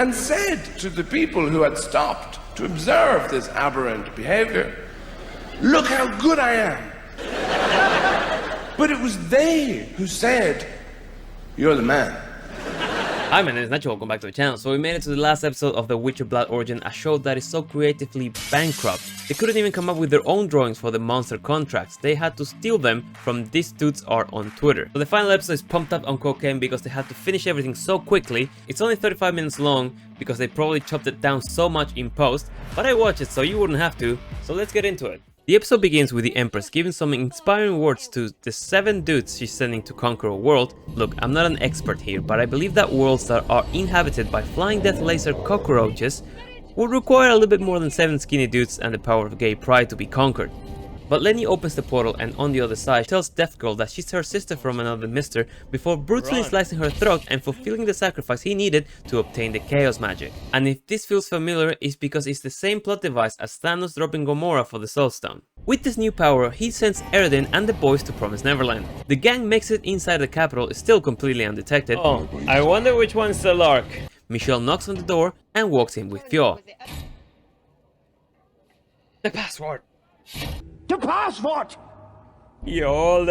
and said to the people who had stopped to observe this aberrant behavior, "Look how good I am." But it was they who said, "You're the man." Hi, my name is Nacho, welcome back to the channel. So we made it to the last episode of The Witcher Blood Origin, a show that is so creatively bankrupt. They couldn't even come up with their own drawings for the monster contracts. They had to steal them from these dudes art on Twitter. So the final episode is pumped up on cocaine because they had to finish everything so quickly. It's only 35 minutes long because they probably chopped it down so much in post, but I watched it so you wouldn't have to, so let's get into it. The episode begins with the Empress giving some inspiring words to the 7 dudes she's sending to conquer a world. Look, I'm not an expert here, but I believe that worlds that are inhabited by flying death laser cockroaches would require a little bit more than 7 skinny dudes and the power of gay pride to be conquered. But Lenny opens the portal and on the other side tells Death Girl that she's her sister from another mister before brutally slicing her throat and fulfilling the sacrifice he needed to obtain the chaos magic. And if this feels familiar, it's because it's the same plot device as Thanos dropping Gamora for the Soul Stone. With this new power, he sends Eredin and the boys to Promised Neverland. The gang makes it inside the capital, still completely undetected. Oh, I wonder which one's the Lark. Michelle knocks on the door and walks in with Fjord. The password! The password! Yo,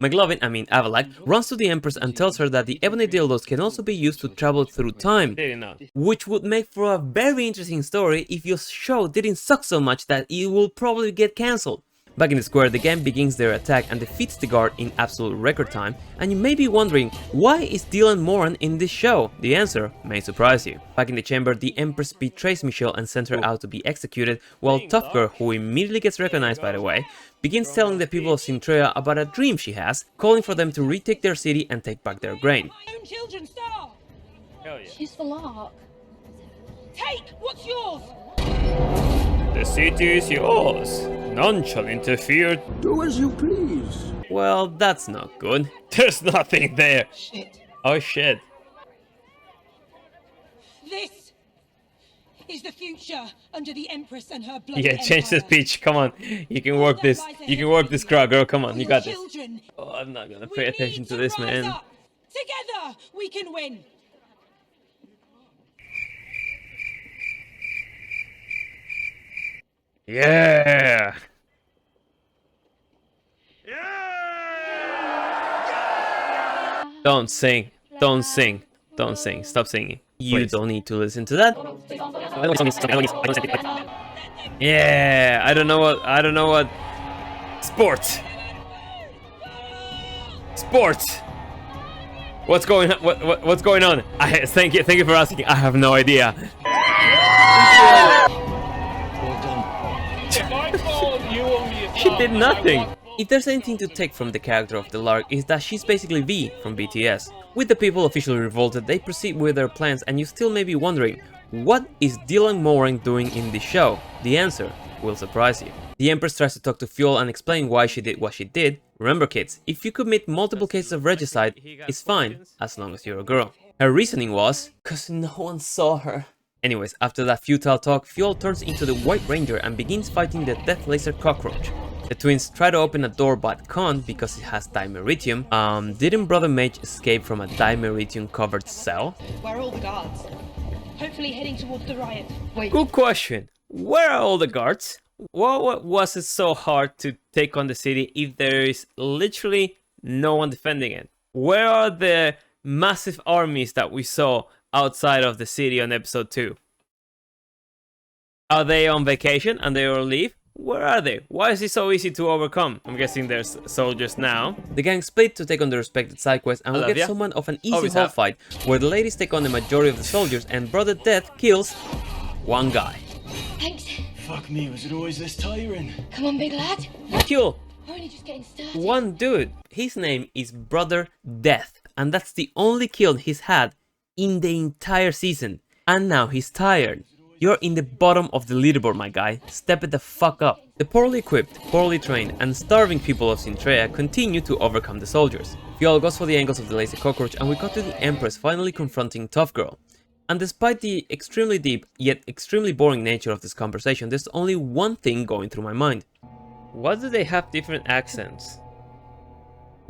McLovin, Avalak, runs to the Empress and tells her that the ebony dildos can also be used to travel through time. Which would make for a very interesting story if your show didn't suck so much that it will probably get cancelled. Back in the square, the gang begins their attack and defeats the guard in absolute record time, and you may be wondering, why is Dylan Moran in this show? The answer may surprise you. Back in the chamber, the Empress betrays Michelle and sends her out to be executed, while Tough Girl, who immediately gets recognized by the way, begins telling the people of Sintrea about a dream she has, calling for them to retake their city and take back their grain. My own children starve. Hell yeah. She's the Lark. Take what's yours. The city is yours. None shall interfere. Do as you please. Well, that's not good. There's nothing there. Shit. Oh shit. This is the future under the Empress and her bloody Yeah, change the empire. speech. Come on. You can work this. You can work this crowd, girl. Come on, you got this. Children, Oh, I'm not gonna we pay need attention to this, rise man. up. Together we can win. Yeah. Don't sing. Don't sing. Don't sing. Stop singing. You don't need to listen to that. Yeah. I don't know what. Sports. Sports. What's going on? What's going on? Thank you for asking. I have no idea. She did nothing. If there's anything to take from the character of the Lark, is that she's basically V from BTS. With the people officially revolted, they proceed with their plans, and you still may be wondering, what is Dylan Moran doing in this show? The answer will surprise you. The Empress tries to talk to Fjol and explain why she did what she did. Remember kids, if you commit multiple cases of regicide, it's fine, as long as you're a girl. Her reasoning was, cause no one saw her. Anyways, after that futile talk, Fjol turns into the White Ranger and begins fighting the Death Laser Cockroach. The twins try to open a door but can't because it has dimeritium. Didn't Brother Mage escape from a dimeritium covered cell? Where are all the guards? Hopefully heading towards the riot. Wait, Good question. Where are all the guards? What was it so hard to take on the city if there is literally no one defending it? Where are the massive armies that we saw outside of the city on episode 2? Are they on vacation and they are on leave? Where are they? Why is it so easy to overcome? I'm guessing there's soldiers now. The gang split to take on their respected side quests and will get somewhat of an easy hall fight where the ladies take on the majority of the soldiers and Brother Death kills one guy. thanks. Fuck me, was it always this tiring? Come on, big lad. Kill We're only just getting started. one dude. His name is Brother Death, and that's the only kill he's had in the entire season. And now he's tired. You're in the bottom of the leaderboard, my guy. Step it the fuck up. The poorly equipped, poorly trained, and starving people of Sintrea continue to overcome the soldiers. Fjol goes for the angles of the lazy cockroach, and we got to the Empress finally confronting Tough Girl. And despite the extremely deep, yet extremely boring nature of this conversation, there's only one thing going through my mind. Why do they have different accents?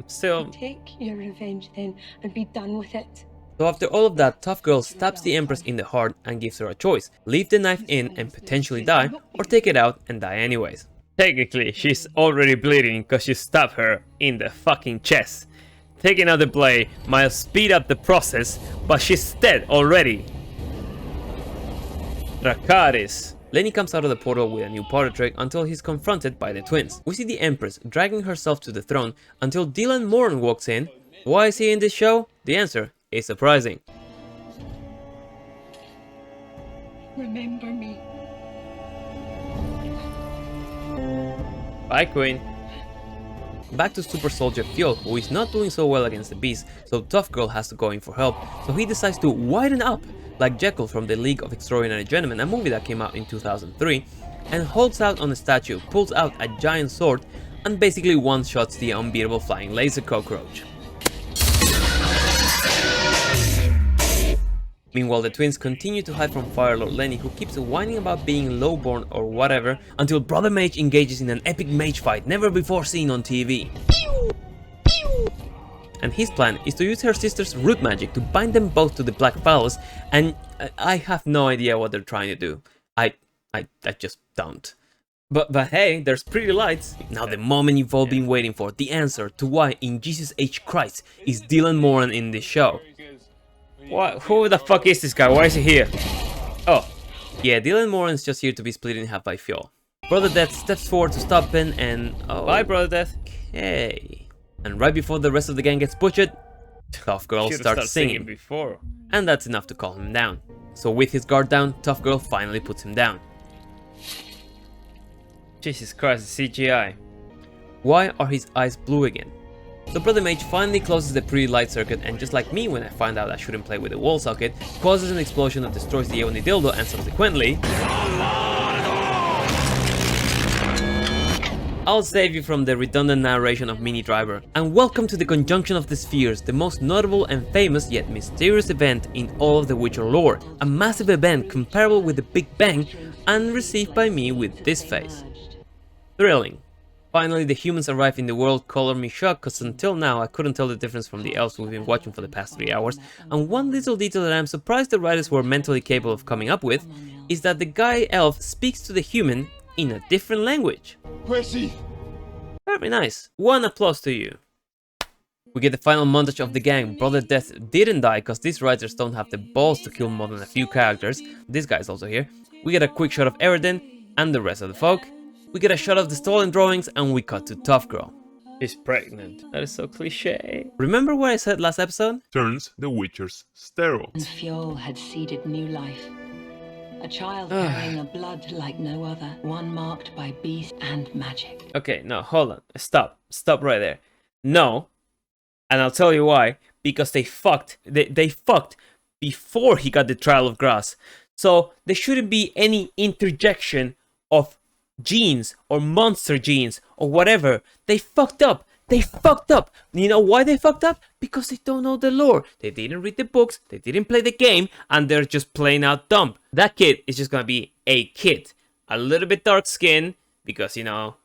Still... Take your revenge then and be done with it. So after all of that, Tough Girl stabs the Empress in the heart and gives her a choice: leave the knife in and potentially die, or take it out and die anyways. Technically, she's already bleeding because you stabbed her in the fucking chest. Taking out the blade might speed up the process, but she's dead already. Dracarys. Lenny comes out of the portal with a new party trick until he's confronted by the twins. We see the Empress dragging herself to the throne until Dylan Moran walks in. Why is he in this show? The answer is surprising. Remember me. Bye, Queen. Back to Super Soldier Fjord, who is not doing so well against the beast, so Tough Girl has to go in for help, so he decides to widen up, like Jekyll from the League of Extraordinary Gentlemen, a movie that came out in 2003, and holds out on a statue, pulls out a giant sword, and basically one-shots the unbeatable flying laser cockroach. Meanwhile, the twins continue to hide from Firelord Lenny, who keeps whining about being lowborn or whatever, until Brother Mage engages in an epic mage fight never before seen on TV. And his plan is to use her sister's root magic to bind them both to the Black Phallus, and I have no idea what they're trying to do. I just don't. But hey, there's pretty lights. Now the moment you've all been waiting for, the answer to why in Jesus H. Christ is Dylan Moran in this show. What? Who the fuck is this guy? Why is he here? Oh, yeah, Dylan Moran's just here to be split in half by Fjol. Brother Death steps forward to stop him and... oh, bye, Brother Death. Okay. And right before the rest of the gang gets butchered, Tough Girl starts singing before. And that's enough to calm him down. So with his guard down, Tough Girl finally puts him down. Jesus Christ, the CGI. Why are his eyes blue again? So Brother Mage finally closes the pretty light circuit, and just like me when I find out I shouldn't play with the wall socket, causes an explosion that destroys the Ebony Dildo, and subsequently... I'll save you from the redundant narration of Mini Driver, and welcome to the Conjunction of the Spheres, the most notable and famous yet mysterious event in all of the Witcher lore. A massive event comparable with the Big Bang, and received by me with this face. Thrilling. Finally, the humans arrive in the world, color me shocked, cause until now I couldn't tell the difference from the elves we've been watching for the past 3 hours, and one little detail that I'm surprised the writers were mentally capable of coming up with, is that the guy elf speaks to the human in a different language. Percy! Very nice. One applause to you. We get the final montage of the gang. Brother Death didn't die cause these writers don't have the balls to kill more than a few characters. This guy's also here. We get a quick shot of Eridan and the rest of the folk. We get a shot of the stolen drawings and we cut to Tough Girl. She's pregnant. That is so cliche. Remember what I said last episode? Turns the Witchers sterile. And Fjol had seeded new life. A child carrying a blood like no other, one marked by beast and magic. Okay, no, hold on. Stop. Stop right there. No. And I'll tell you why. Because they fucked. They fucked before he got the Trial of Grass. So there shouldn't be any interjection of genes or monster genes or whatever. They fucked up. They fucked up. You know why they fucked up? Because they don't know the lore. They didn't read the books, they didn't play the game, and they're just plain out dumb. That kid is just gonna be a kid. A little bit dark skin, because, you know,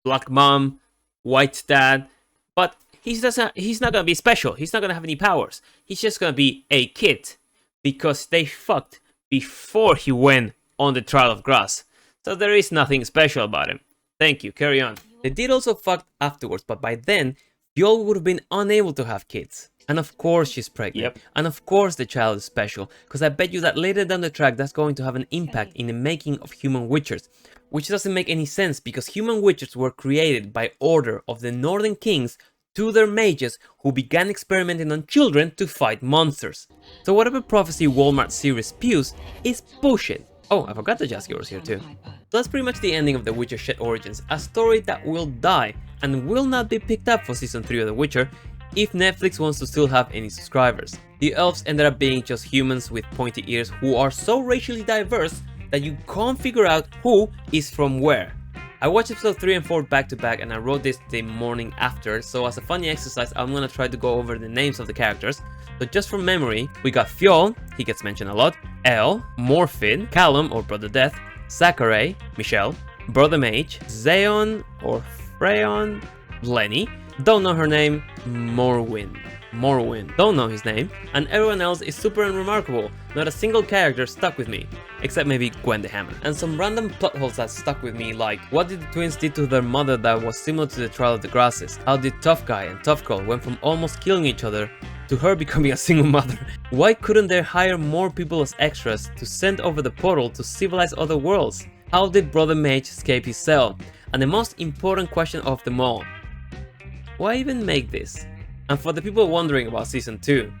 black mom, white dad. But he's not gonna be special. He's not gonna have any powers. He's just gonna be a kid. Because they fucked before he went on the Trial of Grass. So there is nothing special about him. Thank you, carry on. They did also fuck afterwards, but by then, Fjol would have been unable to have kids. And of course she's pregnant. Yep. And of course the child is special, because I bet you that later down the track that's going to have an impact in the making of human witchers. Which doesn't make any sense, because human witchers were created by order of the Northern Kings to their mages, who began experimenting on children to fight monsters. So whatever prophecy Walmart series spews is bullshit. Oh, I forgot the Jaskier was here too. So that's pretty much the ending of The Witcher Shed Origins, a story that will die and will not be picked up for season 3 of The Witcher if Netflix wants to still have any subscribers. The elves ended up being just humans with pointy ears who are so racially diverse that you can't figure out who is from where. I watched episode 3 and 4 back to back, and I wrote this the morning after, so as a funny exercise I'm gonna try to go over the names of the characters. So just from memory, we got Fjol, he gets mentioned a lot, El, Morfydd, Callum or Brother Death, Zachary, Michelle, Brother Mage, Zeon or Freyon, Lenny, don't know her name, Morwyn. Morrowind. Don't know his name, and everyone else is super unremarkable. Not a single character stuck with me, except maybe Gwen the Hammond. And some random plot holes that stuck with me, like what did the twins do to their mother that was similar to the Trial of the Grasses? How did Tough Guy and Tough Girl went from almost killing each other to her becoming a single mother? Why couldn't they hire more people as extras to send over the portal to civilize other worlds? How did Brother Mage escape his cell? And the most important question of them all, why even make this? And for the people wondering about Season 2.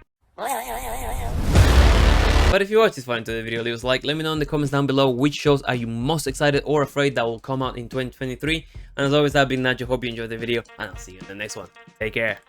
But if you watched this far into the video, leave us a like, let me know in the comments down below which shows are you most excited or afraid that will come out in 2023. And as always, I've been Nacho, hope you enjoyed the video, and I'll see you in the next one. Take care.